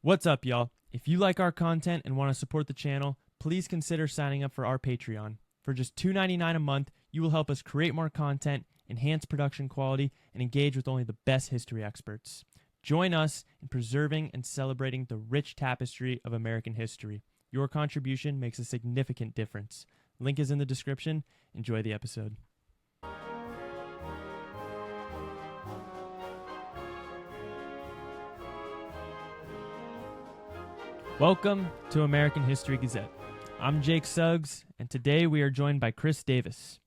What's up, y'all? If you like our content and want to support the channel, please consider signing up for our Patreon. For just $2.99 a month, you will help us create more content, enhance production quality, and engage with only the best history experts. Join us in preserving and celebrating the rich tapestry of American history. Your contribution makes a significant difference. Link is in the description. Enjoy the episode. Welcome to American History Gazette. I'm Jake Suggs, and today we are joined by Chris Davis.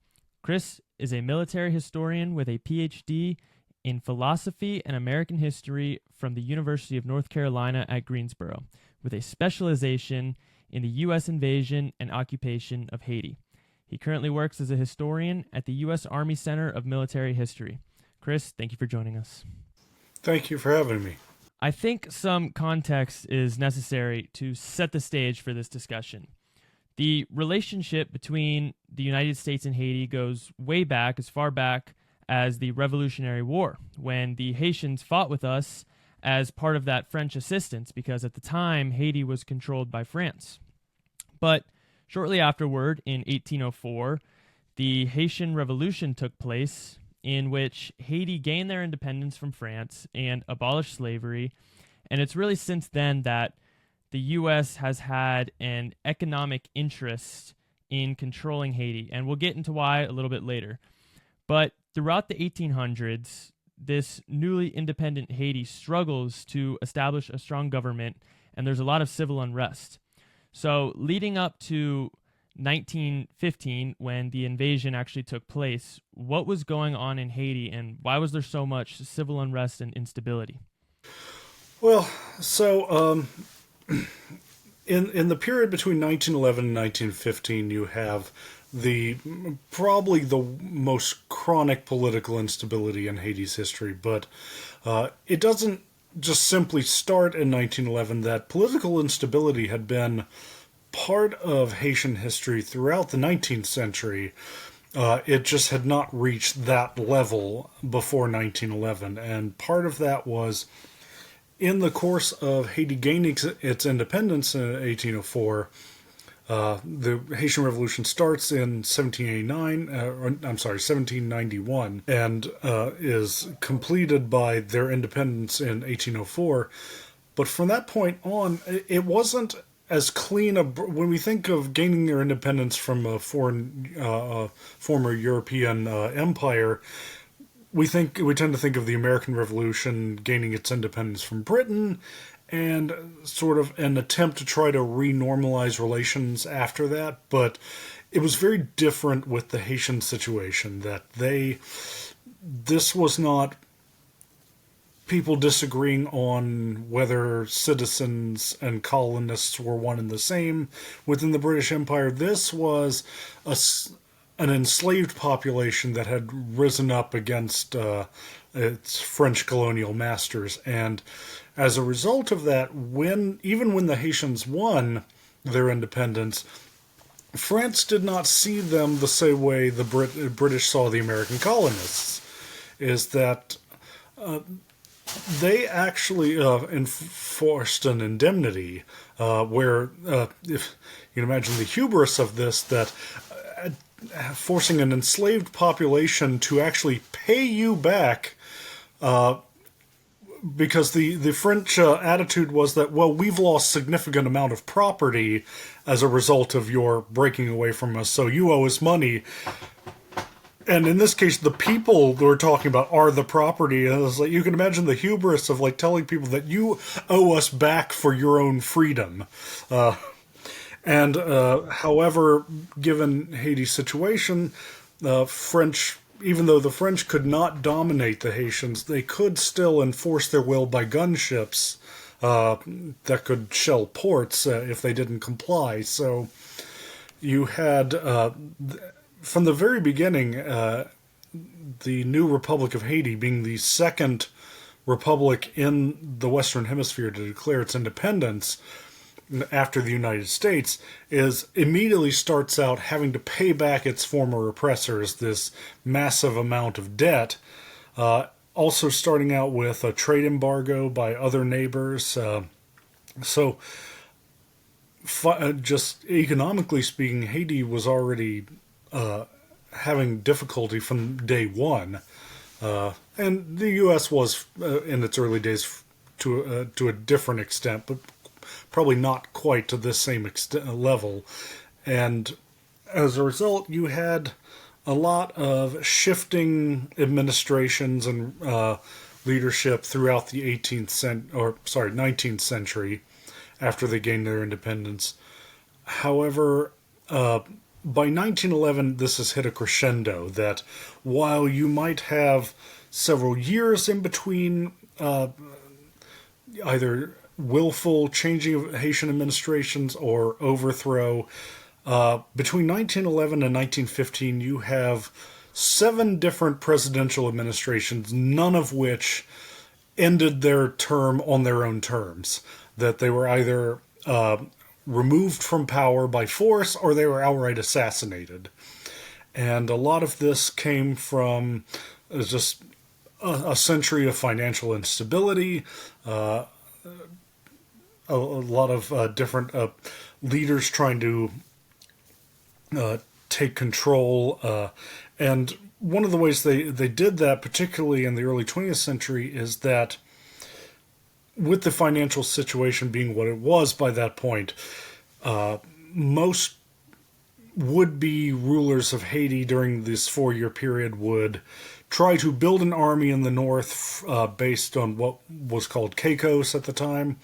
Chris is a military historian with a PhD in philosophy and American history from the University of North Carolina at Greensboro, with a specialization in the U.S. invasion and occupation of Haiti. He currently works as a historian at the U.S. Army Center of Military History. Chris, thank you for joining us. Thank you for having me. I think some context is necessary to set the stage for this discussion. The relationship between the United States and Haiti goes way back, as far back as the Revolutionary War, when the Haitians fought with us as part of that French assistance, because at the time, Haiti was controlled by France. But shortly afterward, in 1804, the Haitian Revolution took place, in which Haiti gained their independence from France and abolished slavery. And it's really since then that the U.S. has had an economic interest in controlling Haiti. And we'll get into why a little bit later. But throughout the 1800s, this newly independent Haiti struggles to establish a strong government, and there's a lot of civil unrest. So leading up to 1915, when the invasion actually took place, what was going on in Haiti, and why was there so much civil unrest and instability? Well, so in the period between 1911 and 1915, you have probably the most chronic political instability in Haiti's history, but it doesn't just simply start in 1911. That political instability had been part of Haitian history throughout the 19th century. It just had not reached that level before 1911. And part of that was in the course of Haiti gaining its independence in 1804. The Haitian Revolution starts in 1791, and is completed by their independence in 1804. But from that point on, it wasn't as clean when we think of gaining their independence from a former European empire, we tend to think of the American Revolution gaining its independence from Britain and sort of an attempt to try to re-normalize relations after that. But it was very different with the Haitian situation, that this was not people disagreeing on whether citizens and colonists were one and the same within the British Empire. This was an enslaved population that had risen up against its French colonial masters. And as a result of that, even when the Haitians won their independence, France did not see them the same way the British saw the American colonists. Is that they actually enforced an indemnity, where, if you can imagine the hubris of this, that forcing an enslaved population to actually pay you back, because the French attitude was that, well, we've lost significant amount of property as a result of your breaking away from us, so you owe us money. And in this case, the people that we're talking about are the property. And it's like, you can imagine the hubris of like telling people that you owe us back for your own freedom. However, given Haiti's situation, French, even though the French could not dominate the Haitians, they could still enforce their will by gunships that could shell ports if they didn't comply. So you had, from the very beginning, the new Republic of Haiti, being the second republic in the Western Hemisphere to declare its independence after the United States, immediately starts out having to pay back its former oppressors this massive amount of debt. Also starting out with a trade embargo by other neighbors, So, just economically speaking, Haiti was already having difficulty from day one. And the U.S. was in its early days to a different extent, but probably not quite to this same level. And as a result, you had a lot of shifting administrations and leadership throughout the 19th century after they gained their independence. However, by 1911, this has hit a crescendo that while you might have several years in between either willful changing of Haitian administrations or overthrow, between 1911 and 1915, you have 7 different presidential administrations, none of which ended their term on their own terms. That they were either removed from power by force or they were outright assassinated. And a lot of this came from just a century of financial instability, a lot of different leaders trying to take control. And one of the ways they did that, particularly in the early 20th century, is that with the financial situation being what it was by that point, most would-be rulers of Haiti during this 4-year period would try to build an army in the north based on what was called Caicos at the time,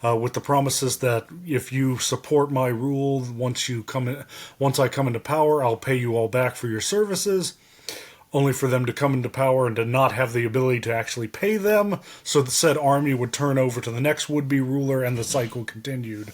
with the promises that if you support my rule, once I come into power, I'll pay you all back for your services. Only for them to come into power and to not have the ability to actually pay them, so the said army would turn over to the next would-be ruler, and the cycle continued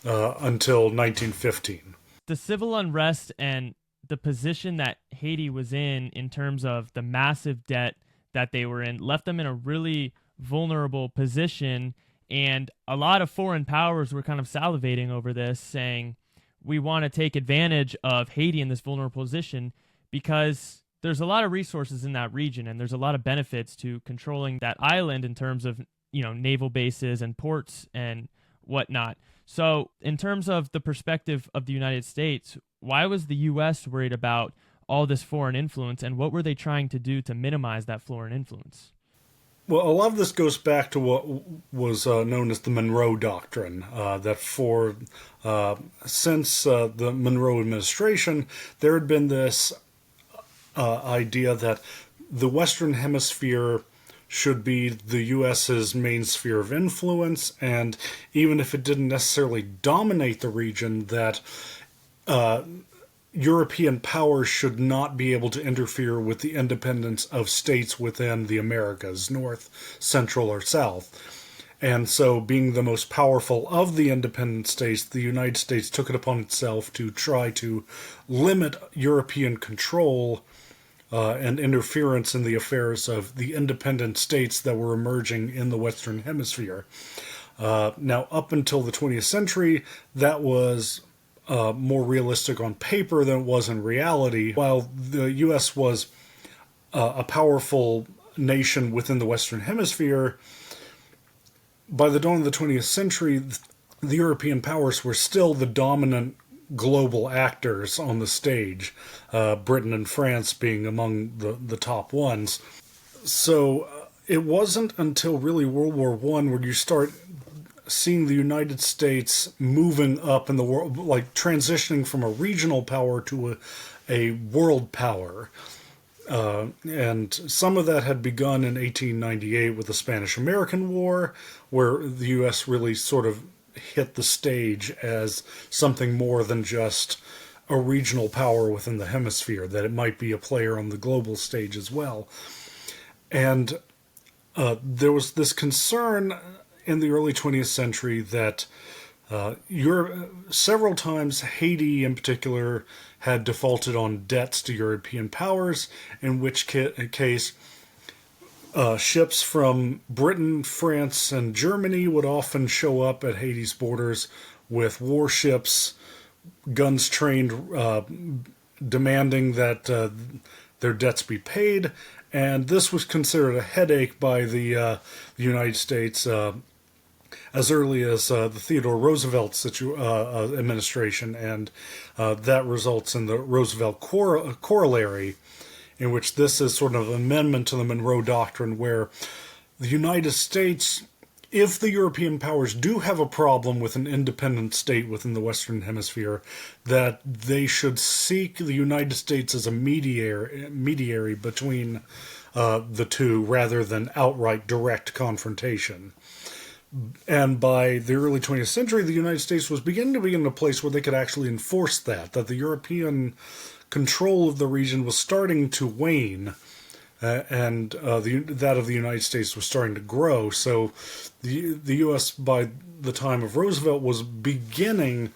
until 1915. The civil unrest and the position that Haiti was in terms of the massive debt that they were in, left them in a really vulnerable position. And a lot of foreign powers were kind of salivating over this, saying, we want to take advantage of Haiti in this vulnerable position because there's a lot of resources in that region, and there's a lot of benefits to controlling that island in terms of, naval bases and ports and whatnot. So in terms of the perspective of the United States, why was the U.S. worried about all this foreign influence, and what were they trying to do to minimize that foreign influence? Well, a lot of this goes back to what was known as the Monroe Doctrine, that since the Monroe administration, there had been this idea that the Western Hemisphere should be the U.S.'s main sphere of influence, and even if it didn't necessarily dominate the region, that European powers should not be able to interfere with the independence of states within the Americas, North, Central, or South. And so, being the most powerful of the independent states, the United States took it upon itself to try to limit European control and interference in the affairs of the independent states that were emerging in the Western Hemisphere. Now, up until the 20th century, that was more realistic on paper than it was in reality. While the U.S. was a powerful nation within the Western Hemisphere, by the dawn of the 20th century, the European powers were still the dominant global actors on the stage, Britain and France being among the top ones. So it wasn't until really World War I where you start seeing the United States moving up in the world, like transitioning from a regional power to a world power. And some of that had begun in 1898 with the Spanish-American War, where the U.S. really sort of hit the stage as something more than just a regional power within the hemisphere, that it might be a player on the global stage as well. And there was this concern in the early 20th century that several times Haiti in particular had defaulted on debts to European powers, in which case ships from Britain, France, and Germany would often show up at Haiti's borders with warships, guns trained, demanding that their debts be paid. And this was considered a headache by the United States as early as the Theodore Roosevelt administration, and that results in the Roosevelt corollary, in which this is sort of an amendment to the Monroe Doctrine, where the United States, if the European powers do have a problem with an independent state within the Western Hemisphere, that they should seek the United States as a mediary between the two, rather than outright direct confrontation. And by the early 20th century, the United States was beginning to be in a place where they could actually enforce that the European control of the region was starting to wane, and that of the United States was starting to grow. So the U.S., by the time of Roosevelt, was beginning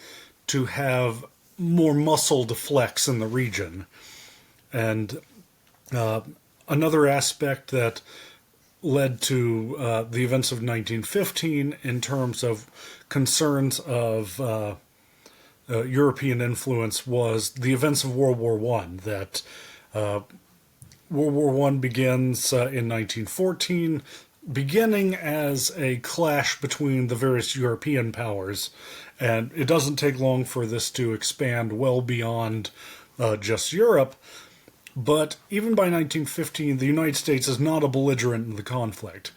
to have more muscle to flex in the region. And another aspect that led to the events of 1915 in terms of concerns of European influence was the events of World War I. That World War I begins in 1914, beginning as a clash between the various European powers, and it doesn't take long for this to expand well beyond just Europe. But even by 1915, the United States is not a belligerent in the conflict.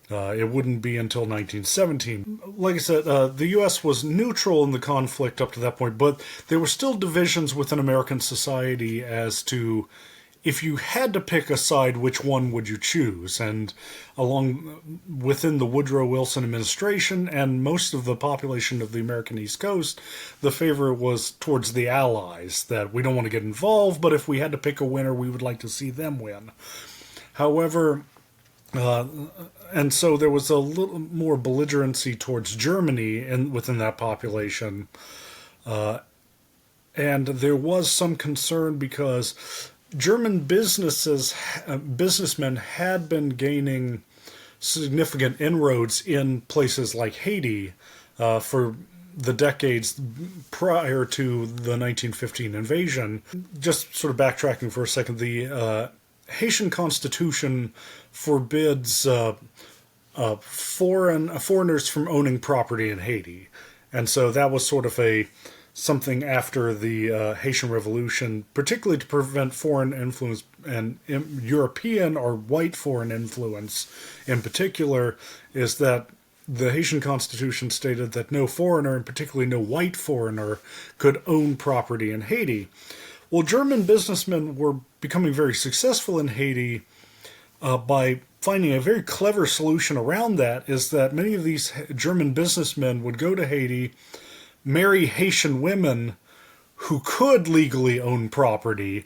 It wouldn't be until 1917. Like I said, the U.S. was neutral in the conflict up to that point, but there were still divisions within American society as to, if you had to pick a side, which one would you choose? And within the Woodrow Wilson administration and most of the population of the American East Coast, the favor was towards the Allies, that we don't want to get involved, but if we had to pick a winner, we would like to see them win. However, and so there was a little more belligerency towards Germany within that population. And there was some concern because German businessmen had been gaining significant inroads in places like Haiti for the decades prior to the 1915 invasion. Just sort of backtracking for a second, the Haitian Constitution forbids foreigners from owning property in Haiti, and so that was sort of something after the Haitian Revolution, particularly to prevent foreign influence and European or white foreign influence in particular, is that the Haitian Constitution stated that no foreigner, and particularly no white foreigner, could own property in Haiti. Well, German businessmen were becoming very successful in Haiti by finding a very clever solution around that, is that many of these German businessmen would go to Haiti, marry Haitian women who could legally own property,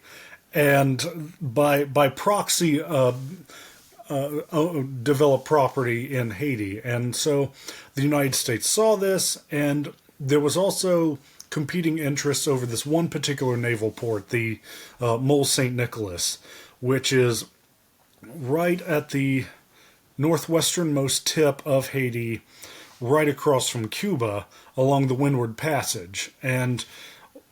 and by proxy develop property in Haiti. And so the United States saw this, and there was also competing interests over this one particular naval port, the Mole St. Nicholas, which is right at the northwesternmost tip of Haiti, right across from Cuba, along the Windward Passage. And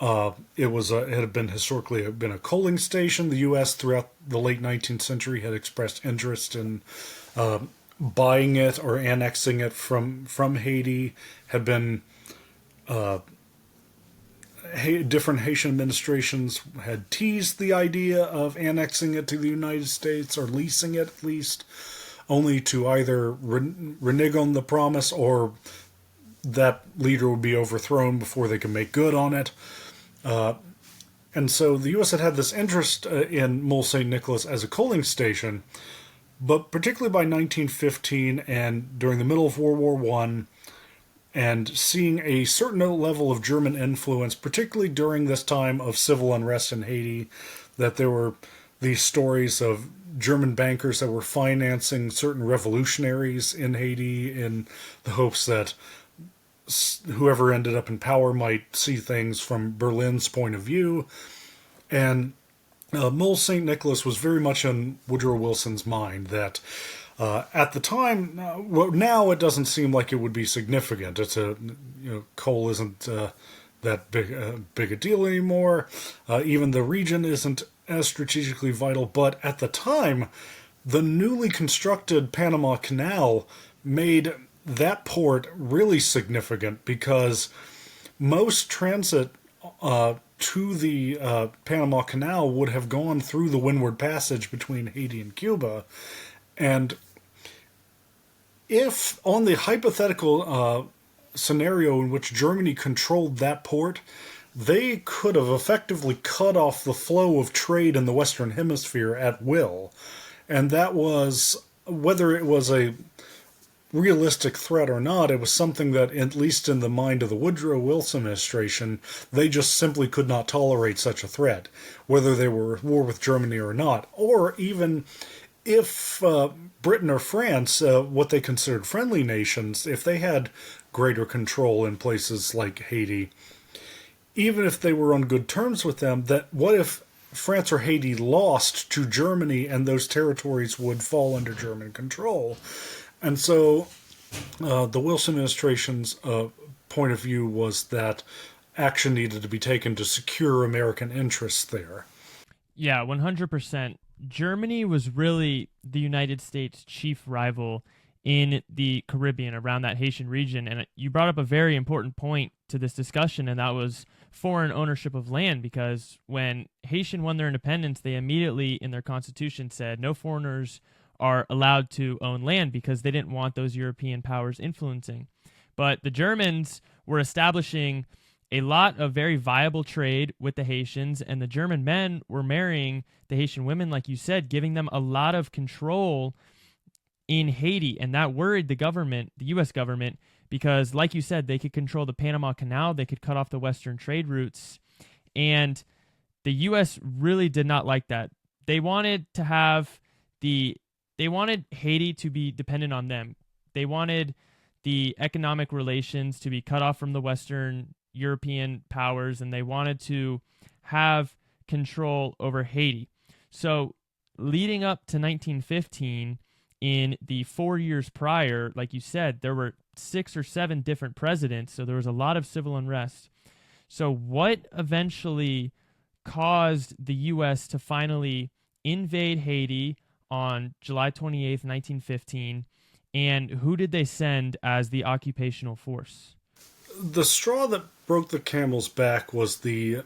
it had been historically a coaling station. The U.S. throughout the late 19th century had expressed interest in buying it or annexing it from Haiti. Had been different Haitian administrations had teased the idea of annexing it to the United States, or leasing it at least, only to either renege on the promise or that leader would be overthrown before they could make good on it. And so the U.S. had this interest in Mole St. Nicholas as a coaling station, but particularly by 1915 and during the middle of World War I, and seeing a certain level of German influence, particularly during this time of civil unrest in Haiti, that there were these stories of German bankers that were financing certain revolutionaries in Haiti in the hopes that whoever ended up in power might see things from Berlin's point of view. And Mole St. Nicholas was very much in Woodrow Wilson's mind, that at the time, now it doesn't seem like it would be significant. Coal isn't that big a deal anymore. Even the region isn't as strategically vital. But at the time, the newly constructed Panama Canal made that port really significant because most transit to the Panama Canal would have gone through the Windward Passage between Haiti and Cuba. And if, on the hypothetical scenario in which Germany controlled that port, they could have effectively cut off the flow of trade in the Western Hemisphere at will. And that was, whether it was a realistic threat or not, it was something that, at least in the mind of the Woodrow Wilson administration, they just simply could not tolerate such a threat, whether they were at war with Germany or not. Or even if Britain or France, what they considered friendly nations, if they had greater control in places like Haiti, even if they were on good terms with them, that what if France or Haiti lost to Germany and those territories would fall under German control? And so the Wilson administration's point of view was that action needed to be taken to secure American interests there. Yeah, 100%. Germany was really the United States' chief rival in the Caribbean around that Haitian region. And you brought up a very important point to this discussion, and that was foreign ownership of land, because when Haitian won their independence, they immediately in their constitution said no foreigners are allowed to own land because they didn't want those European powers influencing. But the Germans were establishing a lot of very viable trade with the Haitians, and the German men were marrying the Haitian women, like you said, giving them a lot of control in Haiti. And that worried the government, the U.S. government, because, like you said, they could control the Panama Canal, they could cut off the Western trade routes, and the U.S. really did not like that. They wanted to have they wanted Haiti to be dependent on them. They wanted the economic relations to be cut off from the Western European powers, and they wanted to have control over Haiti. So leading up to 1915, in the 4 years prior, like you said, there were 6 or 7 different presidents, so there was a lot of civil unrest. So what eventually caused the U.S. to finally invade Haiti on July 28th, 1915, and who did they send as the occupational force? The straw that broke the camel's back was the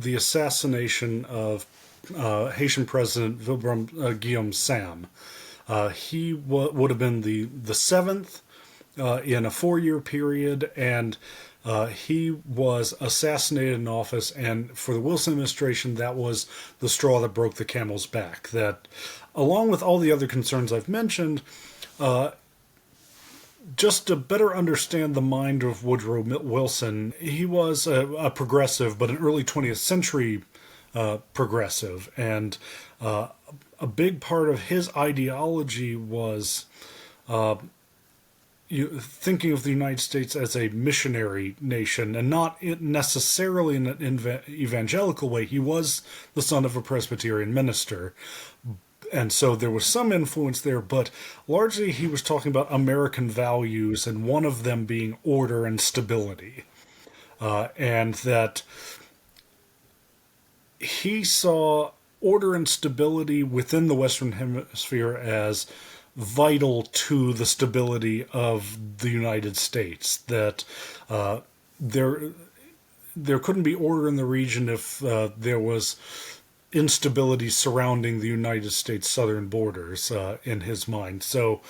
assassination of Haitian President Guillaume Sam. He would have been the seventh in a 4-year period, and he was assassinated in office. And for the Wilson administration, that was the straw that broke the camel's back. That, along with all the other concerns I've mentioned, just to better understand the mind of Woodrow Wilson, he was a progressive, but an early 20th century progressive. And a big part of his ideology was thinking of the United States as a missionary nation, and not necessarily in an evangelical way. He was the son of a Presbyterian minister, and so there was some influence there, but largely he was talking about American values, and one of them being order and stability. And that he saw order and stability within the Western Hemisphere as vital to the stability of the United States. That there couldn't be order in the region if there was instability surrounding the United States southern borders, in his mind. So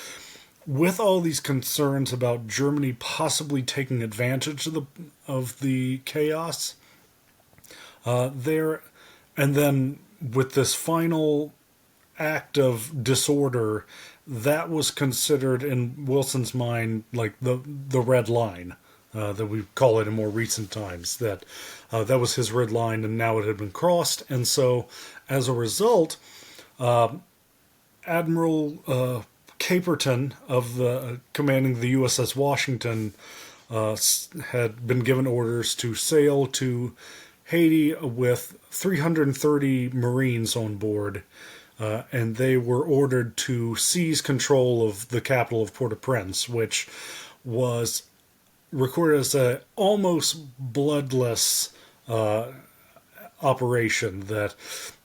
with all these concerns about Germany possibly taking advantage of the chaos there, and then with this final act of disorder, that was considered in Wilson's mind like the red line, that we call it in more recent times. That was his red line, and now it had been crossed. And so, as a result, Admiral Caperton of commanding the USS Washington had been given orders to sail to Haiti with 330 Marines on board. And they were ordered to seize control of the capital of Port-au-Prince, which was recorded as an almost bloodless operation. That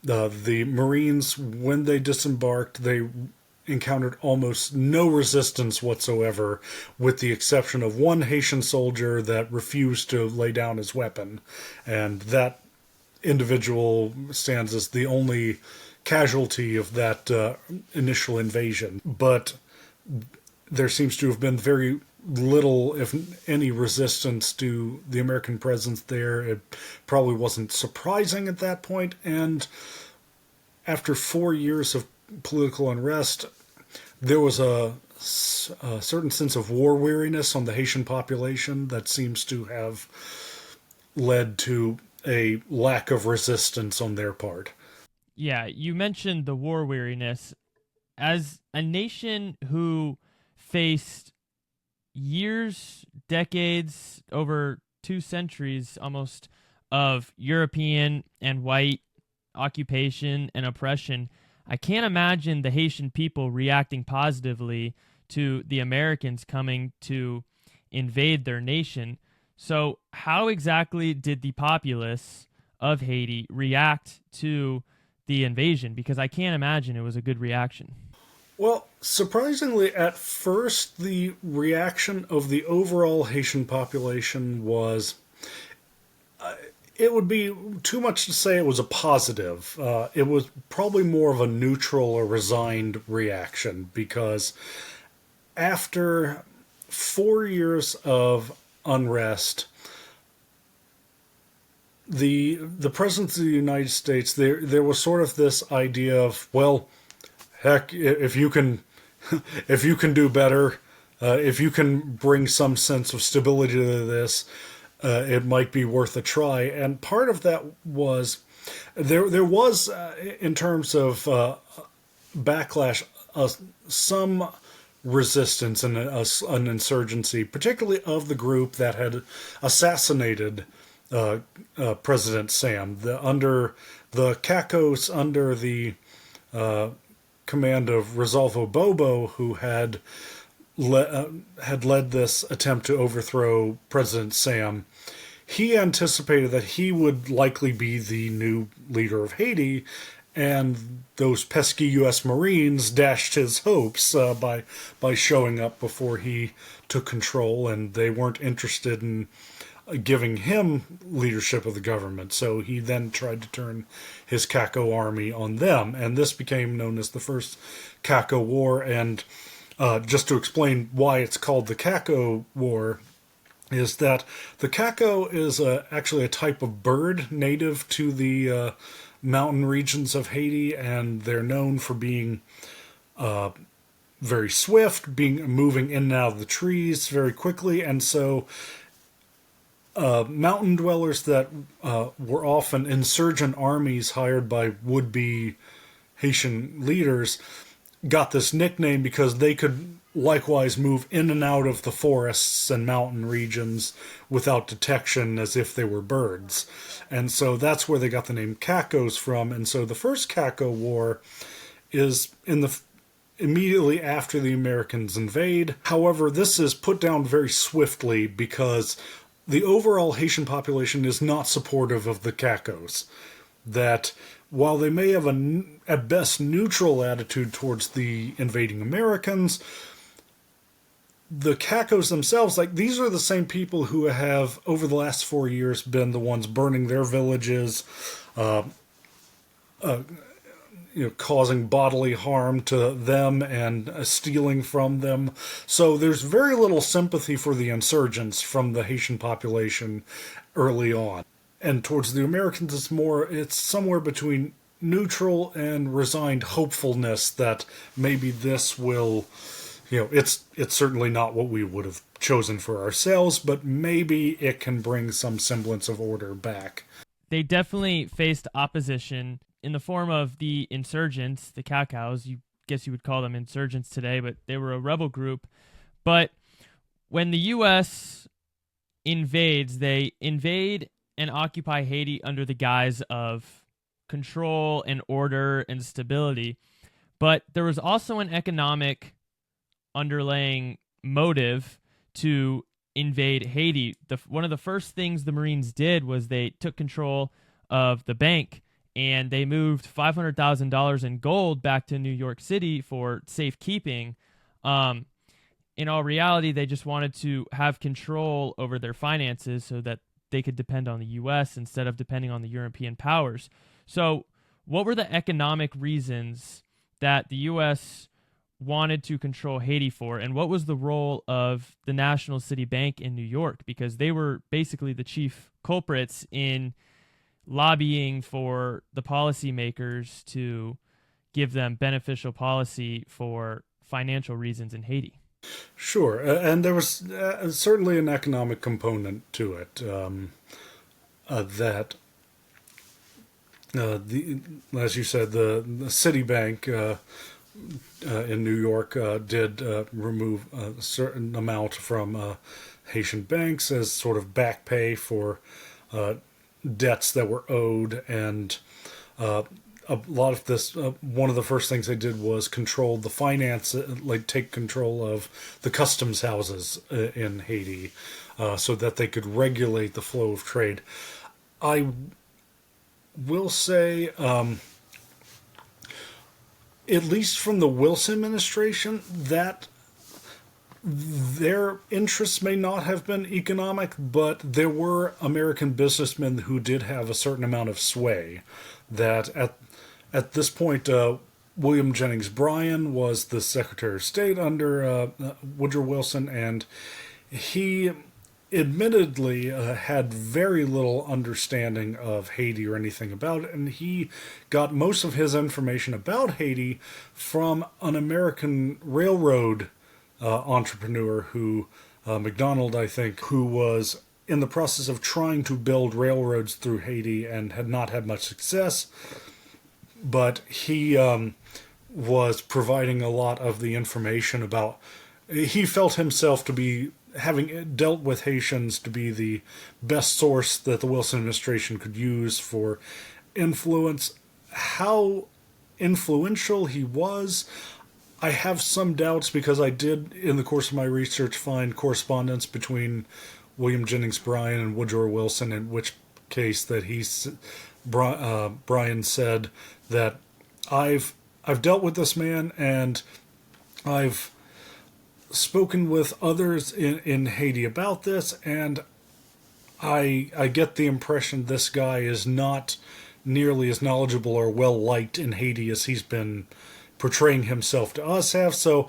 the Marines, when they disembarked, they encountered almost no resistance whatsoever, with the exception of one Haitian soldier that refused to lay down his weapon. And that individual stands as the only casualty of that initial invasion. But there seems to have been very little, if any, resistance to the American presence there. It probably wasn't surprising at that point, and after 4 years of political unrest, there was a certain sense of war weariness on the Haitian population that seems to have led to a lack of resistance on their part. Yeah, you mentioned the war weariness. As a nation who faced years, decades, over 2 centuries almost of European and white occupation and oppression, I can't imagine the Haitian people reacting positively to the Americans coming to invade their nation. So, how exactly did the populace of Haiti react to the invasion? Because I can't imagine it was a good reaction. Well, surprisingly, at first, the reaction of the overall Haitian population was, it would be too much to say it was a positive. It was probably more of a neutral or resigned reaction, because after 4 years of unrest, the presence of the United States, there was sort of this idea of, well, heck, if you can if you can do better, if you can bring some sense of stability to this, it might be worth a try. And part of that was there was in terms of backlash, some resistance and an insurgency, particularly of the group that had assassinated President Sam. Under the Cacos, under the command of Rosalvo Bobo, who had led this attempt to overthrow President Sam, he anticipated that he would likely be the new leader of Haiti, and those pesky U.S. Marines dashed his hopes by showing up before he took control, and they weren't interested in giving him leadership of the government. So he then tried to turn his Caco army on them, and this became known as the First Caco War. And just to explain why it's called the Caco War, is that the Caco is actually a type of bird native to the mountain regions of Haiti, and they're known for being very swift, moving in and out of the trees very quickly. And so mountain dwellers that were often insurgent armies hired by would-be Haitian leaders got this nickname because they could likewise move in and out of the forests and mountain regions without detection, as if they were birds. And so that's where they got the name Cacos from. And so the First Caco War is immediately after the Americans invade. However, this is put down very swiftly because the overall Haitian population is not supportive of the Cacos. That while they may have at best neutral attitude towards the invading Americans, the Cacos themselves, like, these are the same people who have over the last 4 years been the ones burning their villages, causing bodily harm to them and stealing from them. So there's very little sympathy for the insurgents from the Haitian population early on. And towards the Americans, it's somewhere between neutral and resigned hopefulness that maybe this will, it's certainly not what we would have chosen for ourselves, but maybe it can bring some semblance of order back. They definitely faced opposition in the form of the insurgents, the Cacos. You guess you would call them insurgents today, but they were a rebel group. But when the U.S. invades, they invade and occupy Haiti under the guise of control and order and stability. But there was also an economic underlying motive to invade Haiti. One of the first things the Marines did was they took control of the bank and they moved $500,000 in gold back to New York City for safekeeping. Um, in all reality, they just wanted to have control over their finances so that they could depend on the U.S. instead of depending on the European powers. So, what were the economic reasons that the U.S. wanted to control Haiti for, and what was the role of the National City Bank in New York? Because they were basically the chief culprits in lobbying for the policymakers to give them beneficial policy for financial reasons in Haiti. Sure, and there was certainly an economic component to it, that as you said, the Citibank in New York did remove a certain amount from Haitian banks as sort of back pay for debts that were owed, and a lot of this, one of the first things they did was control the finance, like take control of the customs houses in Haiti, so that they could regulate the flow of trade. I will say, at least from the Wilson administration, that their interests may not have been economic, but there were American businessmen who did have a certain amount of sway. That at this point, William Jennings Bryan was the Secretary of State under Woodrow Wilson, and he admittedly had very little understanding of Haiti or anything about it, and he got most of his information about Haiti from an American railroad entrepreneur who, McDonald, I think, who was in the process of trying to build railroads through Haiti and had not had much success. But he was providing a lot of the information about. He felt himself to be, having dealt with Haitians, to be the best source that the Wilson administration could use for influence. How influential he was, I have some doubts, because I did, in the course of my research, find correspondence between William Jennings Bryan and Woodrow Wilson, in which case that Bryan said that I've dealt with this man, and I've spoken with others in Haiti about this, and I get the impression this guy is not nearly as knowledgeable or well liked in Haiti as he's been portraying himself to us have. So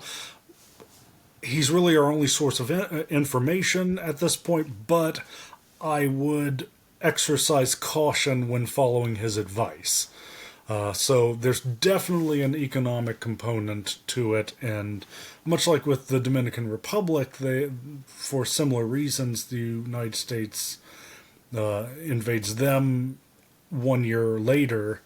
he's really our only source of information at this point, but I would exercise caution when following his advice. So there's definitely an economic component to it, and much like with the Dominican Republic, for similar reasons, the United States invades them 1 year later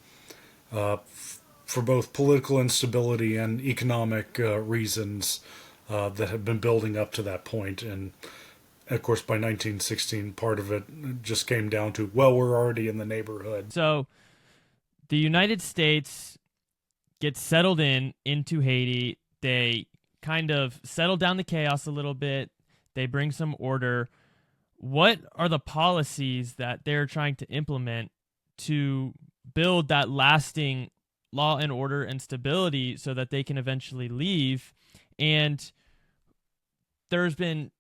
for both political instability and economic reasons that had been building up to that point. And of course, by 1916, part of it just came down to, well, we're already in the neighborhood. So the United States gets settled into Haiti. They kind of settle down the chaos a little bit. They bring some order. What are the policies that they're trying to implement to build that lasting law and order and stability so that they can eventually leave? And there's been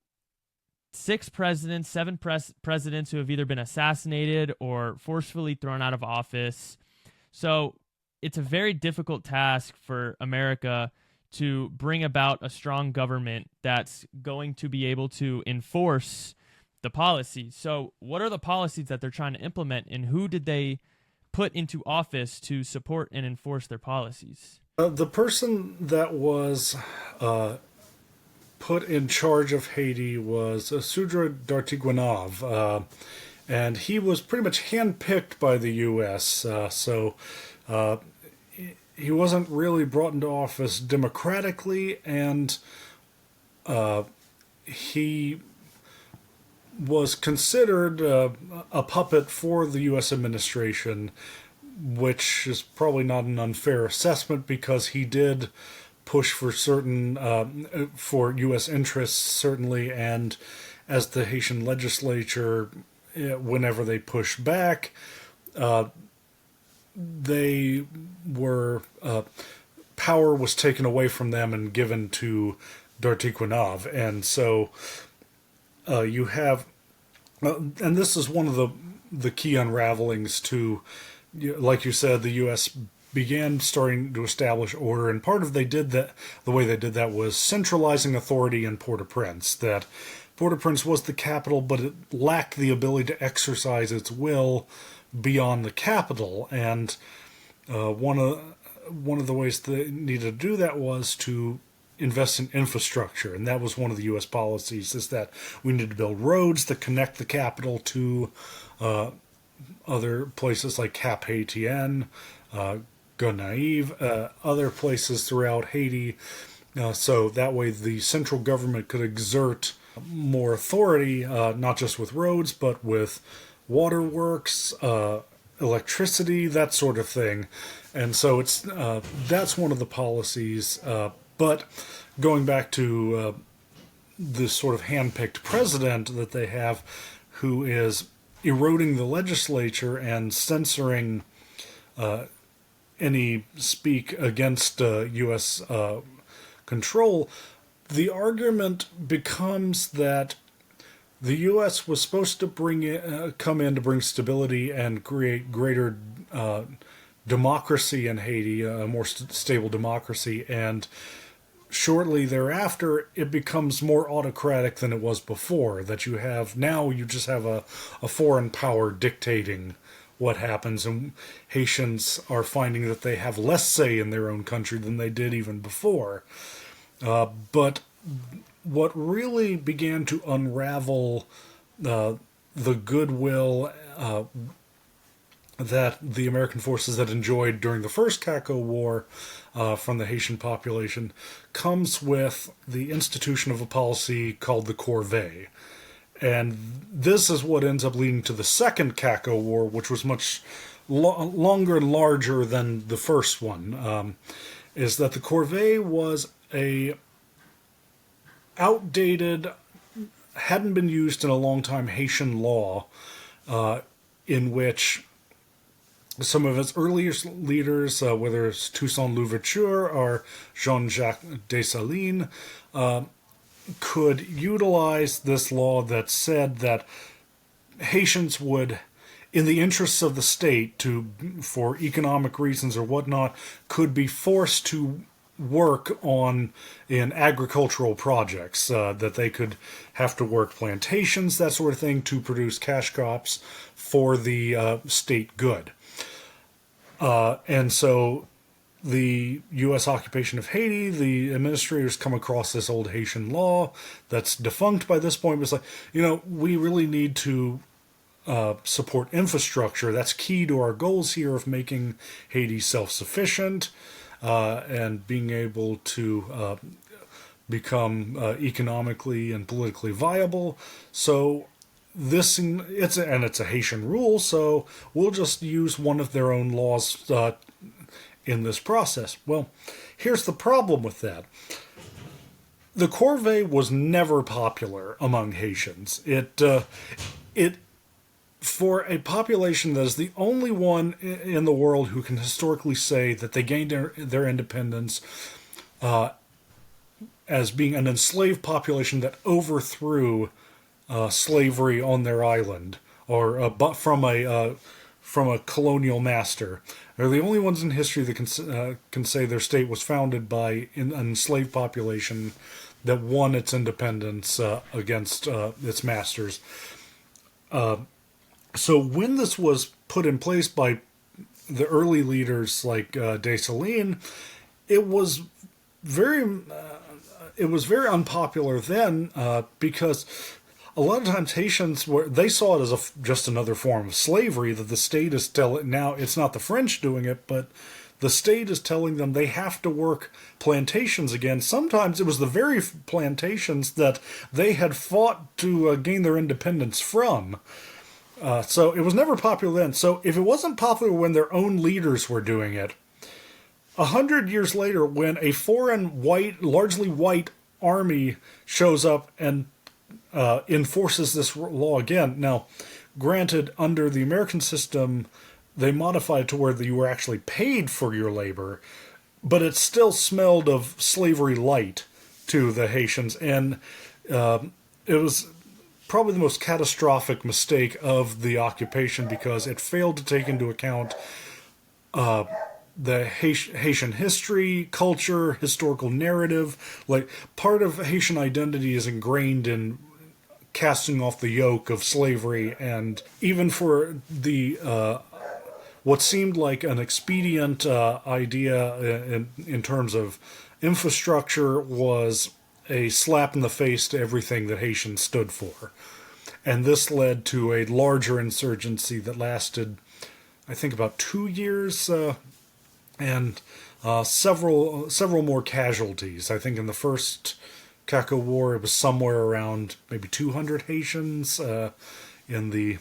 seven presidents who have either been assassinated or forcefully thrown out of office. So it's a very difficult task for America to bring about a strong government that's going to be able to enforce the policies. So what are the policies that they're trying to implement, and who did they put into office to support and enforce their policies? The person that was put in charge of Haiti was Sudra Dartiguanov, and he was pretty much handpicked by the U.S., so he wasn't really brought into office democratically, and he was considered a puppet for the U.S. administration, which is probably not an unfair assessment, because he did push for certain, for U.S. interests, certainly, and as the Haitian legislature, whenever they pushed back, they were power was taken away from them and given to Dartiquinav, and so you have, and this is one of the key unravelings to, like you said, the U.S. began starting to establish order, and part of they did that. The way they did that was centralizing authority in Port-au-Prince. That Port-au-Prince was the capital, but it lacked the ability to exercise its will beyond the capital, and one of the ways they needed to do that was to invest in infrastructure, and that was one of the U.S. policies, is that we need to build roads that connect the capital to other places like Cap Haitien, Gonaïve, other places throughout Haiti, so that way the central government could exert more authority, not just with roads, but with waterworks, electricity, that sort of thing. And so it's that's one of the policies. But going back to this sort of hand-picked president that they have, who is eroding the legislature and censoring any speak against U.S. Control, the argument becomes that the U.S. was supposed to come in to bring stability and create greater democracy in Haiti, a more stable democracy, and shortly thereafter it becomes more autocratic than it was before. That you just have a foreign power dictating what happens, and Haitians are finding that they have less say in their own country than they did even before. But what really began to unravel the goodwill that the American forces had enjoyed during the first Caco War from the Haitian population comes with the institution of a policy called the corvée. And this is what ends up leading to the second Caco War, which was much longer and larger than the first one, is that the corvée was a outdated, hadn't been used in a long time Haitian law, in which some of its earliest leaders, whether it's Toussaint Louverture or Jean-Jacques Dessalines, could utilize this law that said that Haitians would, in the interests of the state, for economic reasons or whatnot, could be forced to work in agricultural projects, that they could have to work plantations, that sort of thing, to produce cash crops for the state good. And so the U.S. occupation of Haiti, the administrators come across this old Haitian law that's defunct by this point. It's like, we really need to support infrastructure. That's key to our goals here of making Haiti self-sufficient and being able to become economically and politically viable. So it's a Haitian rule, so we'll just use one of their own laws in this process. Well, here's the problem with that. The corvée was never popular among Haitians. It for a population that is the only one in the world who can historically say that they gained their independence as being an enslaved population that overthrew slavery on their island, or but from a colonial master. They're the only ones in history that can say their state was founded by an enslaved population that won its independence against its masters. So when this was put in place by the early leaders like Dessalines, it was very unpopular then, because a lot of times Haitians they saw it as just another form of slavery, that the state is telling, now it's not the French doing it, but the state is telling them they have to work plantations again. Sometimes it was the very plantations that they had fought to gain their independence from. So it was never popular then. So if it wasn't popular when their own leaders were doing it, 100 years later, when a foreign largely white army shows up and enforces this law again. Now, granted, under the American system, they modified it to where you were actually paid for your labor, but it still smelled of slavery light to the Haitians, and it was probably the most catastrophic mistake of the occupation because it failed to take into account the Haitian history, culture, historical narrative. Like, part of Haitian identity is ingrained in casting off the yoke of slavery, and even for the what seemed like an expedient idea in terms of infrastructure was a slap in the face to everything that Haitians stood for. And this led to a larger insurgency that lasted, I think, about 2 years, and several more casualties. I think in the first Caco War, it was somewhere around maybe 200 Haitians. In the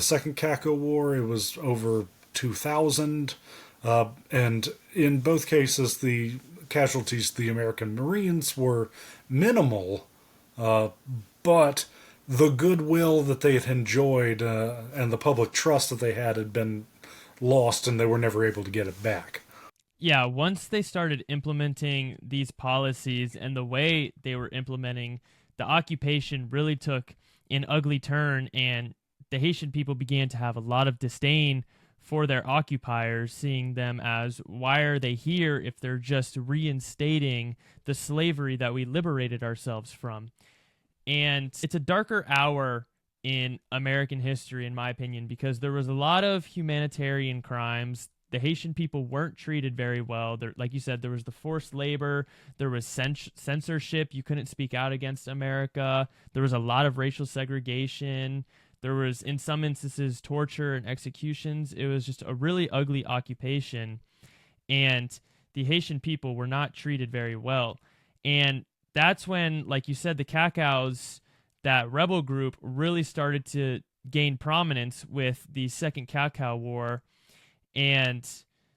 second Caco War, it was over 2,000. And in both cases, the casualties to the American Marines were minimal, but the goodwill that they had enjoyed and the public trust that they had been lost, and they were never able to get it back. Yeah, once they started implementing these policies and the way they were implementing, the occupation really took an ugly turn, and the Haitian people began to have a lot of disdain for their occupiers, seeing them as, why are they here if they're just reinstating the slavery that we liberated ourselves from? And it's a darker hour in American history, in my opinion, because there was a lot of humanitarian crimes. The Haitian people weren't treated very well. There, like you said, there was the forced labor. There was censorship. You couldn't speak out against America. There was a lot of racial segregation. There was, in some instances, torture and executions. It was just a really ugly occupation. And the Haitian people were not treated very well. And that's when, like you said, the Cacaos, that rebel group, really started to gain prominence with the Second Cacao War and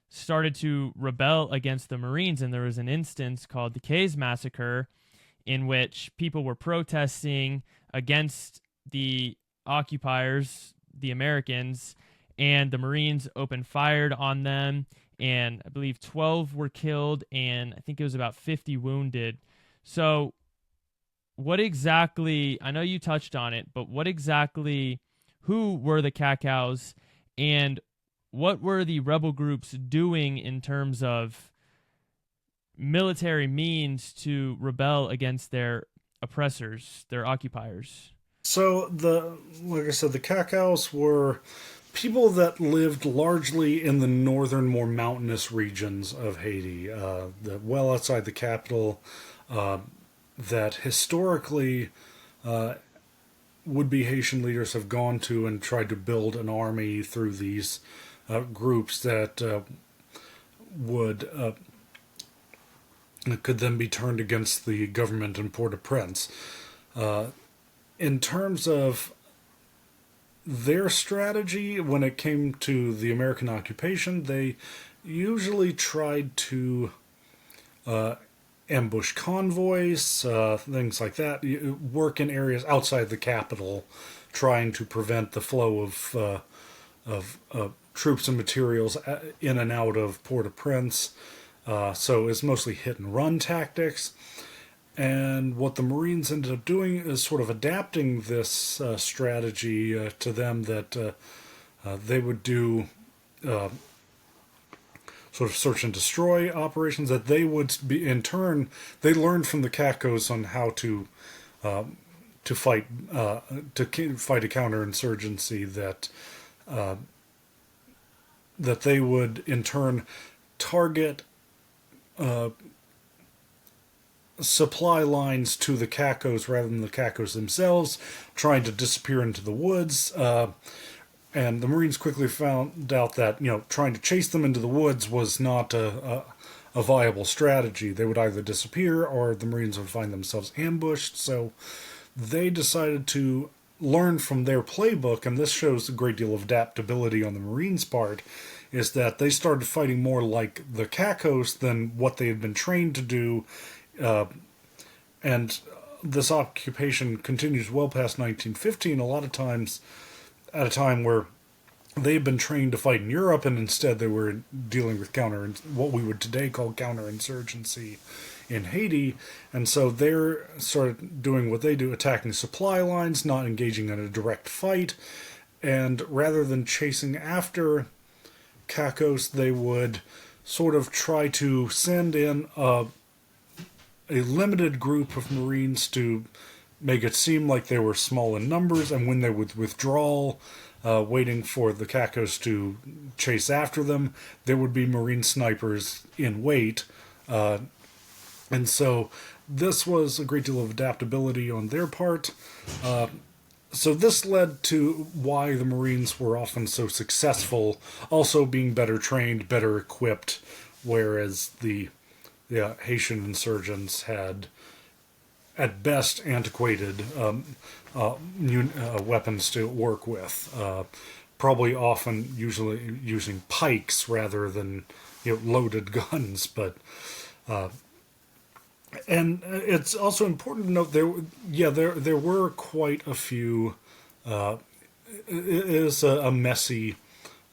started to rebel against the Marines. And there was an instance called the K Massacre in which people were protesting against the occupiers, the Americans, and the Marines opened fire on them, and I believe 12 were killed, and I think it was about 50 wounded. So what exactly, I know you touched on it, but what exactly, who were the Cacaos, and what were the rebel groups doing in terms of military means to rebel against their oppressors, their occupiers? So like I said, the Cacaos were people that lived largely in the northern, more mountainous regions of Haiti, well outside the capital, that historically would-be Haitian leaders have gone to and tried to build an army through these groups that would could then be turned against the government in Port-au-Prince. In terms of their strategy when it came to the American occupation, they usually tried to ambush convoys, things like that, work in areas outside the capital, trying to prevent the flow of troops and materials in and out of Port-au-Prince. So it's mostly hit and run tactics. And what the Marines ended up doing is sort of adapting this strategy to them, that they would do sort of search and destroy operations, that they would be, in turn, they learned from the Cacaos on how to fight a counterinsurgency, that they would in turn target supply lines to the Cacaos rather than the Cacaos themselves, trying to disappear into the woods. And the Marines quickly found out that, trying to chase them into the woods was not a viable strategy. They would either disappear or the Marines would find themselves ambushed. So they decided to learn from their playbook, and this shows a great deal of adaptability on the Marines' part, is that they started fighting more like the Cacaos than what they had been trained to do. And this occupation continues well past 1915, a lot of times at a time where they had been trained to fight in Europe, and instead they were dealing with what we would today call counterinsurgency in Haiti. And so they're sort of doing what they do, attacking supply lines, not engaging in a direct fight. And rather than chasing after Cacos, they would sort of try to send in a limited group of Marines to make it seem like they were small in numbers, and when they would withdraw, waiting for the Cacos to chase after them, there would be Marine snipers in wait. And so this was a great deal of adaptability on their part. So this led to why the Marines were often so successful, also being better trained, better equipped, whereas the Haitian insurgents had, at best, antiquated weapons to work with. Probably often usually using pikes rather than loaded guns, but and it's also important to note there were quite a few. It is a messy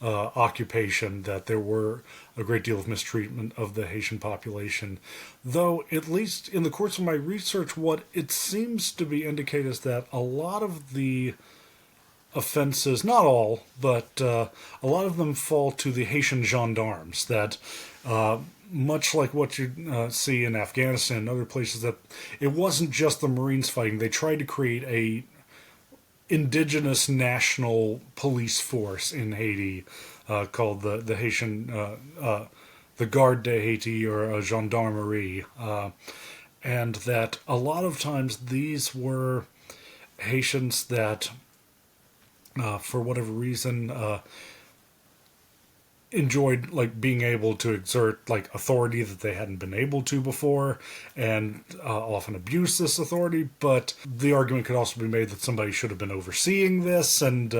occupation, that there were a great deal of mistreatment of the Haitian population. Though, at least in the course of my research, what it seems to be indicated is that a lot of the offenses, not all, but a lot of them fall to the Haitian gendarmes, that much like what you see in Afghanistan and other places, that it wasn't just the Marines fighting. They tried to create a indigenous national police force in Haiti, called the Haitian, the Garde de Haiti, or Gendarmerie, and that a lot of times these were Haitians that, for whatever reason, enjoyed being able to exert authority that they hadn't been able to before, and often abuse this authority. But the argument could also be made that somebody should have been overseeing this, and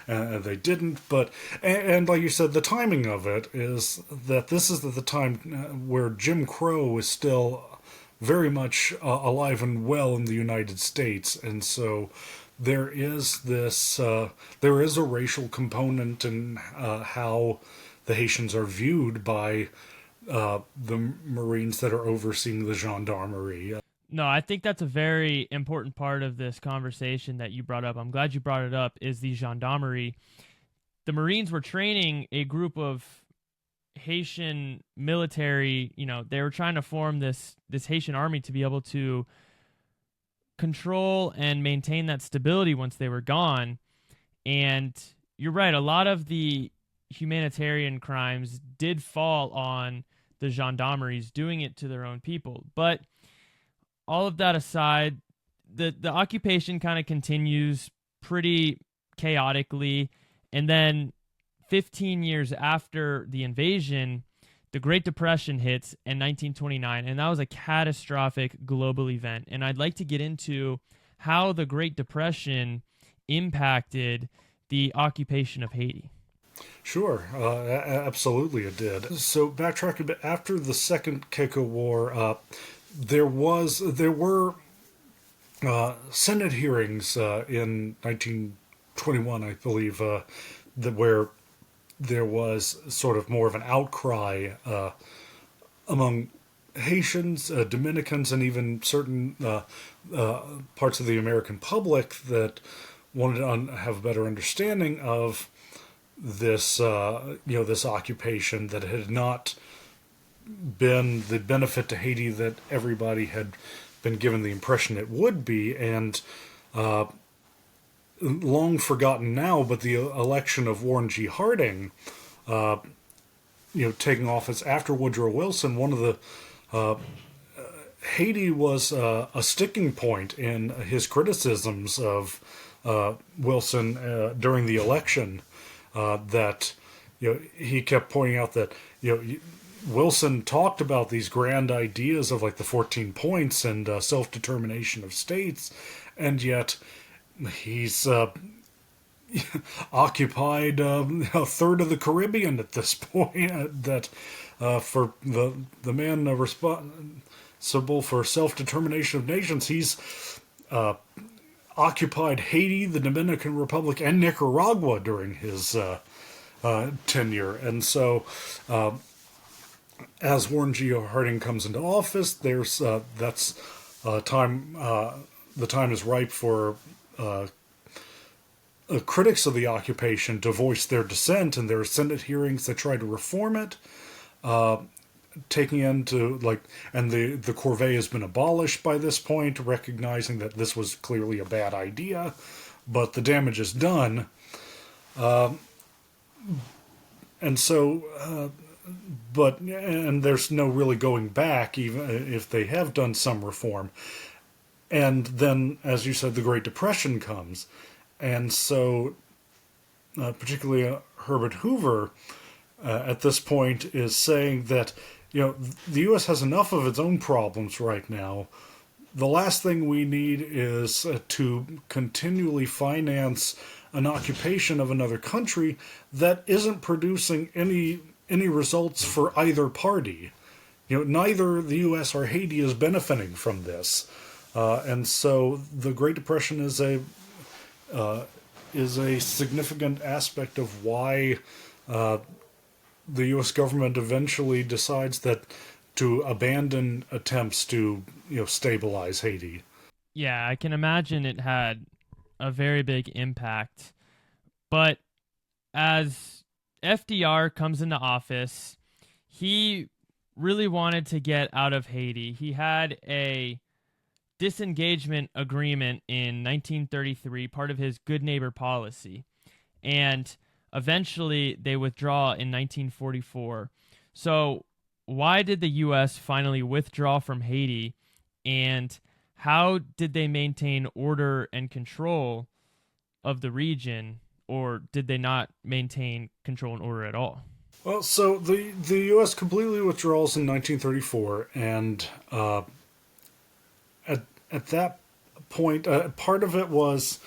they didn't. But and like you said, the timing of it is that this is at the time where Jim Crow is still very much alive and well in the United States, and so there is a racial component in how the Haitians are viewed by the Marines that are overseeing the gendarmerie. No, I think that's a very important part of this conversation that you brought up. I'm glad you brought it up, is the gendarmerie. The Marines were training a group of Haitian military, they were trying to form this Haitian army to be able to control and maintain that stability once they were gone. And you're right, a lot of the humanitarian crimes did fall on the gendarmeries doing it to their own people. But all of that aside, the occupation kind of continues pretty chaotically, and then 15 years after the invasion, the Great Depression hits in 1929, and that was a catastrophic global event. And I'd like to get into how the Great Depression impacted the occupation of Haiti. Sure, absolutely it did. So backtrack a bit, after the Second Keiko War, there were Senate hearings in 1921, I believe, where there was sort of more of an outcry among Haitians, Dominicans, and even certain parts of the American public that wanted to have a better understanding of this, this occupation that had not been the benefit to Haiti that everybody had been given the impression it would be, and long forgotten now, but the election of Warren G. Harding, taking office after Woodrow Wilson, one of the Haiti was a sticking point in his criticisms of Wilson during the election. That he kept pointing out that Wilson talked about these grand ideas of the 14 points and self-determination of states, and yet he's occupied a third of the Caribbean at this point. That for the man responsible for self-determination of nations, he's occupied Haiti, the Dominican Republic, and Nicaragua during his tenure. And so, as Warren G. Harding comes into office, there's that's time. The time is ripe for critics of the occupation to voice their dissent, and there are Senate hearings that try to reform it, taking into and the corvée has been abolished by this point, recognizing that this was clearly a bad idea, but the damage is done, and so. And there's no really going back, even if they have done some reform. And then, as you said, the Great Depression comes. And so, particularly Herbert Hoover, at this point, is saying that, the U.S. has enough of its own problems right now. The last thing we need is to continually finance an occupation of another country that isn't producing any results for either party. Neither the U.S. or Haiti is benefiting from this, and so the Great Depression is a significant aspect of why the U.S. government eventually decides that to abandon attempts to stabilize Haiti. Yeah, I can imagine it had a very big impact, but as FDR comes into office, he really wanted to get out of Haiti. He had a disengagement agreement in 1933, part of his good neighbor policy, and eventually they withdraw in 1944. So why did the U.S. finally withdraw from Haiti, and how did they maintain order and control of the region, or did they not maintain control and order at all? Well, so the U.S. completely withdraws in 1934, and at that point, part of it was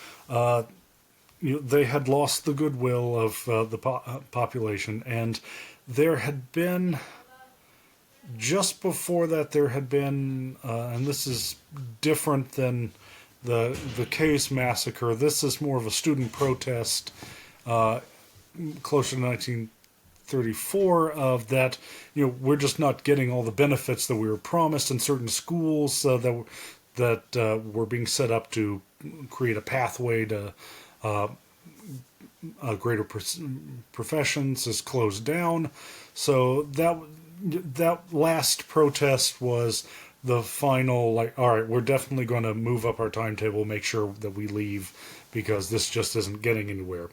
they had lost the goodwill of the population, and there had been just before that there had been, and this is different than the K Massacre. This is more of a student protest, closer to 1934. Of that, we're just not getting all the benefits that we were promised in certain schools that were being set up to create a pathway to greater professions is closed down. So that last protest was the final, all right, we're definitely going to move up our timetable, make sure that we leave, because this just isn't getting anywhere.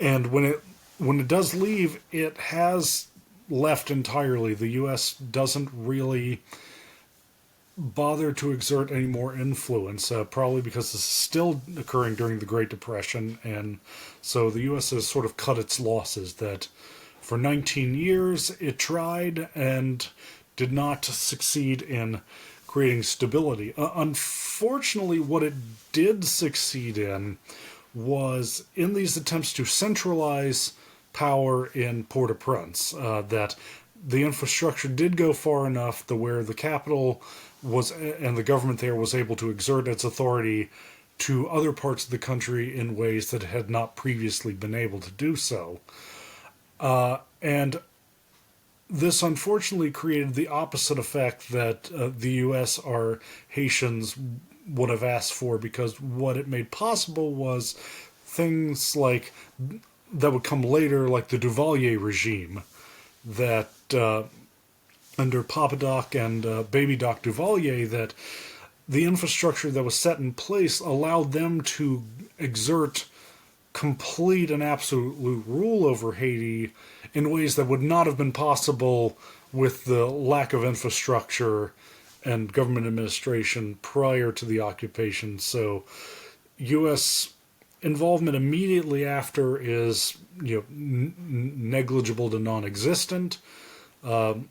And when it does leave, it has left entirely. The U.S. doesn't really bother to exert any more influence, probably because this is still occurring during the Great Depression, and so the U.S. has sort of cut its losses. That for 19 years it tried and did not succeed in creating stability. Unfortunately, what it did succeed in was in these attempts to centralize power in Port-au-Prince, that the infrastructure did go far enough to where the capital was, and the government there was able to exert its authority to other parts of the country in ways that had not previously been able to do so. And this unfortunately created the opposite effect that the U.S. or Haitians would have asked for, because what it made possible was things like that would come later, like the Duvalier regime, that under Papa Doc and Baby Doc Duvalier, that the infrastructure that was set in place allowed them to exert complete and absolute rule over Haiti in ways that would not have been possible with the lack of infrastructure and government administration prior to the occupation. So U.S. involvement immediately after is negligible to non-existent. And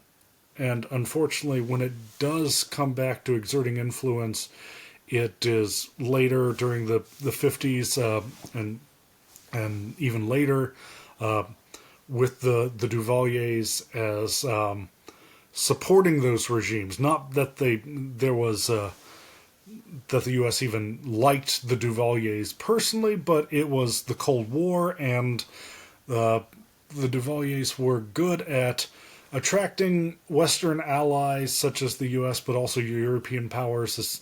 unfortunately, when it does come back to exerting influence, it is later during the 50s and even later with the Duvaliers as supporting those regimes. Not that there was that the U.S. even liked the Duvaliers personally, but it was the Cold War, and the Duvaliers were good at attracting Western allies such as the U.S., but also European powers, as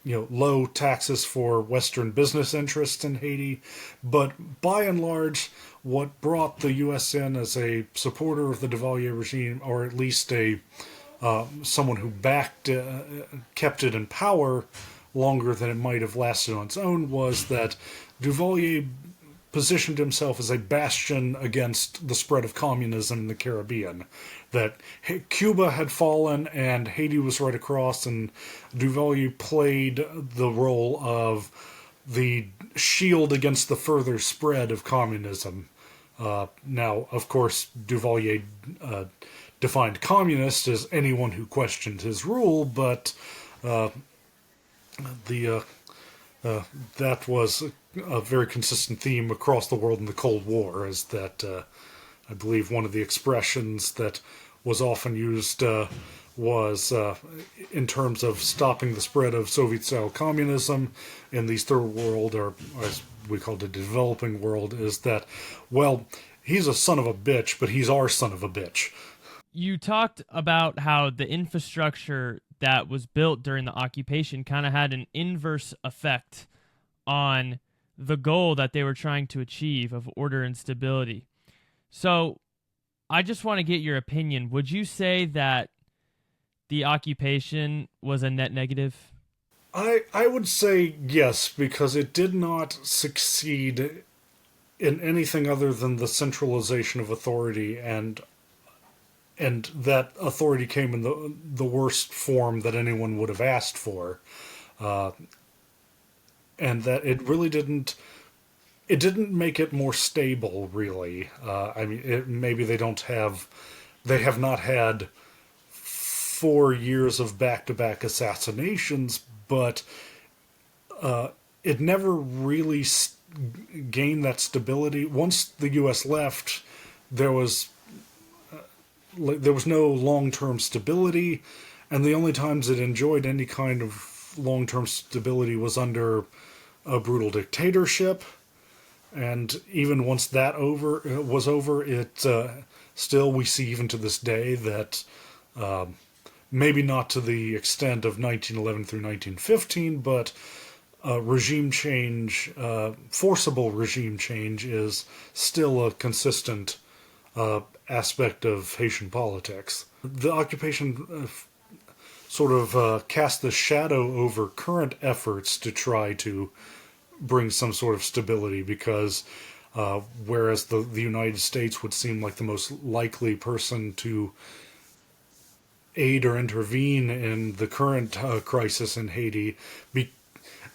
low taxes for Western business interests in Haiti. But by and large, what brought the U.S. in as a supporter of the Duvalier regime, or at least a someone who kept it in power longer than it might have lasted on its own, was that Duvalier positioned himself as a bastion against the spread of communism in the Caribbean. That Cuba had fallen and Haiti was right across, and Duvalier played the role of the shield against the further spread of communism. Now, of course, Duvalier defined communist as anyone who questioned his rule, but the that was a very consistent theme across the world in the Cold War, is that I believe one of the expressions that was often used was in terms of stopping the spread of Soviet-style communism in these third world, or as we call it, the developing world, is that, well, he's a son of a bitch, but he's our son of a bitch. You talked about how the infrastructure that was built during the occupation kind of had an inverse effect on the goal that they were trying to achieve of order and stability. So I just want to get your opinion. Would you say that the occupation was a net negative? I would say yes, because it did not succeed in anything other than the centralization of authority, and that authority came in the worst form that anyone would have asked for, and that it really didn't make it more stable, really. I mean, maybe they have not had 4 years of back-to-back assassinations, but it never really gained that stability. Once the U.S. left, there was no long-term stability, and the only times it enjoyed any kind of long-term stability was under a brutal dictatorship. And even once that was over, it still, we see even to this day that maybe not to the extent of 1911 through 1915, but regime change, forcible regime change, is still a consistent aspect of Haitian politics. The occupation sort of cast the shadow over current efforts to try to bring some sort of stability, because whereas the United States would seem like the most likely person to aid or intervene in the current crisis in Haiti,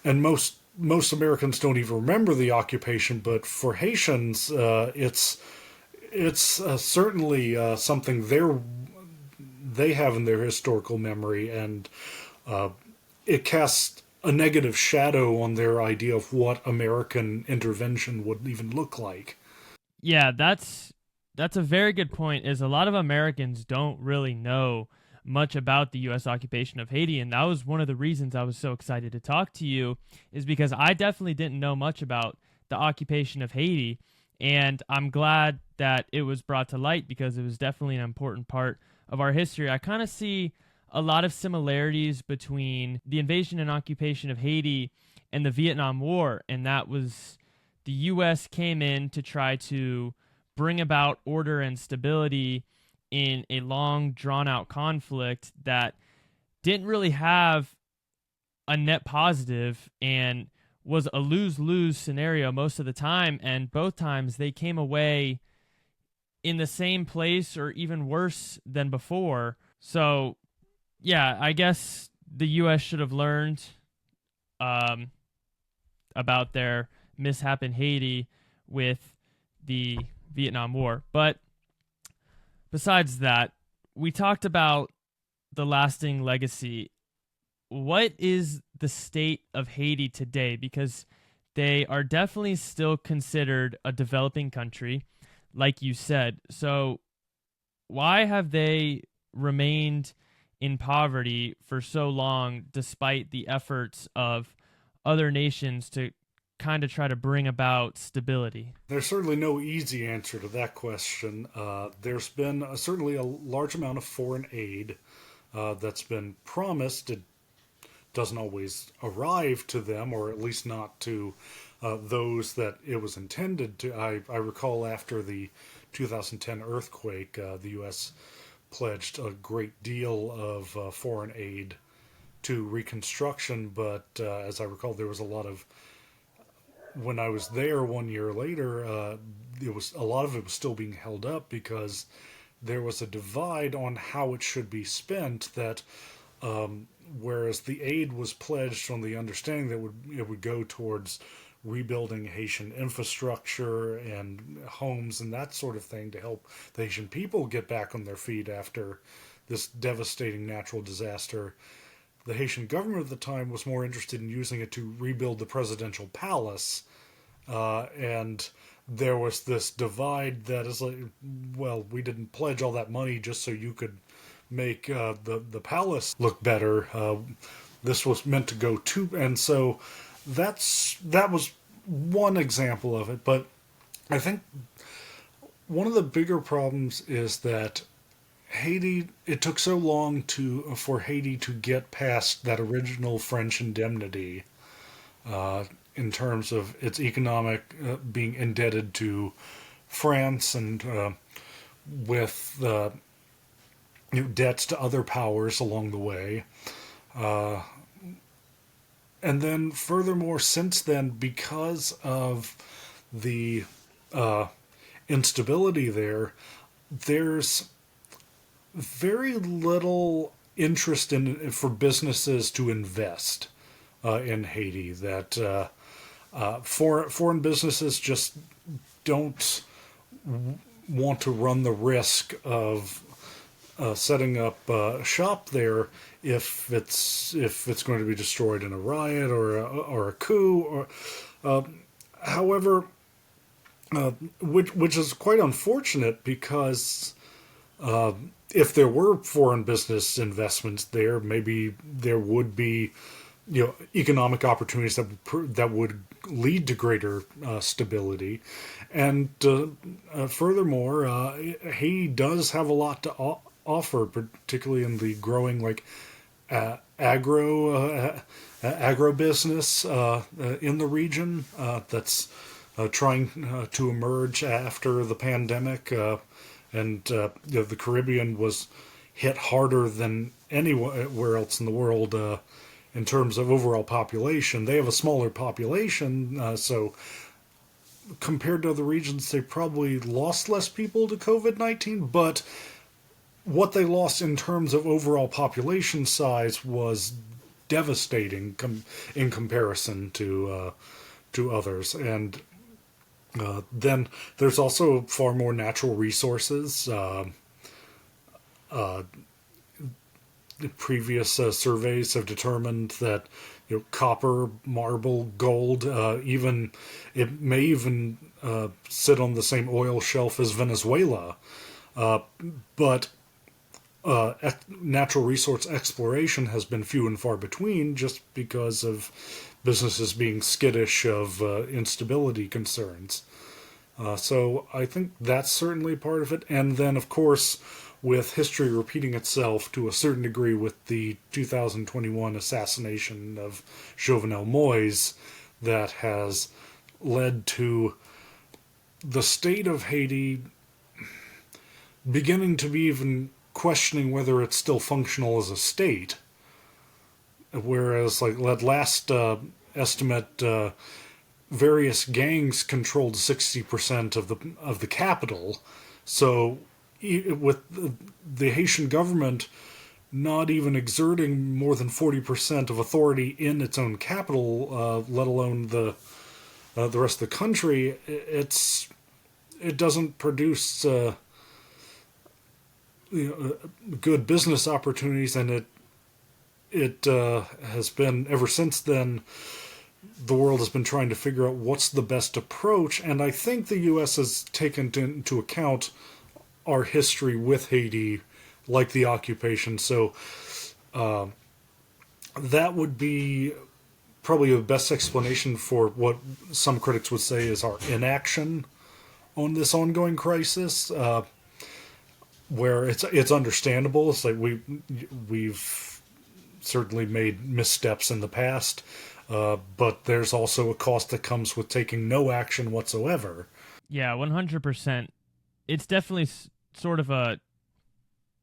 and most Americans don't even remember the occupation, but for Haitians, it's certainly something they have in their historical memory, and it casts a negative shadow on their idea of what American intervention would even look like. Yeah, that's a very good point. Is a lot of Americans don't really know much about the U.S. occupation of Haiti, and that was one of the reasons I was so excited to talk to you, is because I definitely didn't know much about the occupation of Haiti, and I'm glad that it was brought to light, because it was definitely an important part of our history. I kind of see a lot of similarities between the invasion and occupation of Haiti and the Vietnam War, and that was the U.S. came in to try to bring about order and stability in a long, drawn-out conflict that didn't really have a net positive and was a lose-lose scenario most of the time, and both times they came away in the same place or even worse than before. So, yeah, I guess the U.S. should have learned about their mishap in Haiti with the Vietnam War. But besides that, we talked about the lasting legacy. What is the state of Haiti today? Because they are definitely still considered a developing country, like you said. So why have they remained in poverty for so long, despite the efforts of other nations to kind of try to bring about stability? There's certainly no easy answer to that question. There's been certainly a large amount of foreign aid that's been promised. It doesn't always arrive to them, or at least not to those that it was intended to. I recall after the 2010 earthquake, the U.S. pledged a great deal of foreign aid to reconstruction, but as I recall, there was a lot of when I was there 1 year later, it was a lot of it was still being held up because there was a divide on how it should be spent. That whereas the aid was pledged on the understanding that it would go towards rebuilding Haitian infrastructure and homes and that sort of thing to help the Haitian people get back on their feet after this devastating natural disaster. The Haitian government at the time was more interested in using it to rebuild the presidential palace. And there was this divide that is like, well, we didn't pledge all that money just so you could make the palace look better. This was meant to go to, and so that was one example of it. But I think one of the bigger problems is that Haiti, it took so long for Haiti to get past that original French indemnity in terms of its economic being indebted to France and with debts to other powers along the way. And then furthermore, since then, because of the instability there's very little interest for businesses to invest in Haiti. That foreign businesses just don't want to run the risk of setting up shop there if it's going to be destroyed in a riot or a coup. However, which is quite unfortunate because if there were foreign business investments there, maybe there would be economic opportunities that would lead to greater stability. And furthermore, Haiti does have a lot to offer, particularly in the growing agro business in the region that's trying to emerge after the pandemic. And the Caribbean was hit harder than anywhere else in the world in terms of overall population. They have a smaller population, so compared to other regions, they probably lost less people to COVID-19, but what they lost in terms of overall population size was devastating in comparison to others. And then there's also far more natural resources. Previous surveys have determined that copper, marble, gold, it may even sit on the same oil shelf as Venezuela. But natural resource exploration has been few and far between just because of businesses being skittish of instability concerns. So I think that's certainly part of it. And then, of course, with history repeating itself to a certain degree with the 2021 assassination of Jovenel Moïse, that has led to the state of Haiti beginning to be even questioning whether it's still functional as a state. Whereas, that last estimate, various gangs controlled 60% of the capital. So, with the Haitian government not even exerting more than 40% of authority in its own capital, let alone the rest of the country, it doesn't produce good business opportunities, and it has been, ever since then, the world has been trying to figure out what's the best approach, and I think the U.S. has taken into account our history with Haiti, like the occupation. So That would be probably the best explanation for what some critics would say is our inaction on this ongoing crisis, where it's understandable. It's like we've certainly made missteps in the past, but there's also a cost that comes with taking no action whatsoever. Yeah, 100%. It's definitely sort of a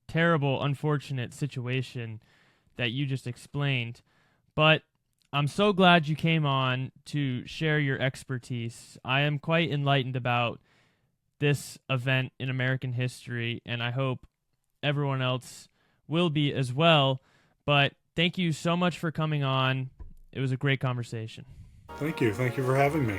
terrible, unfortunate situation that you just explained. But I'm so glad you came on to share your expertise. I am quite enlightened about this event in American history, and I hope everyone else will be as well. But thank you so much for coming on. It was a great conversation. Thank you. Thank you for having me.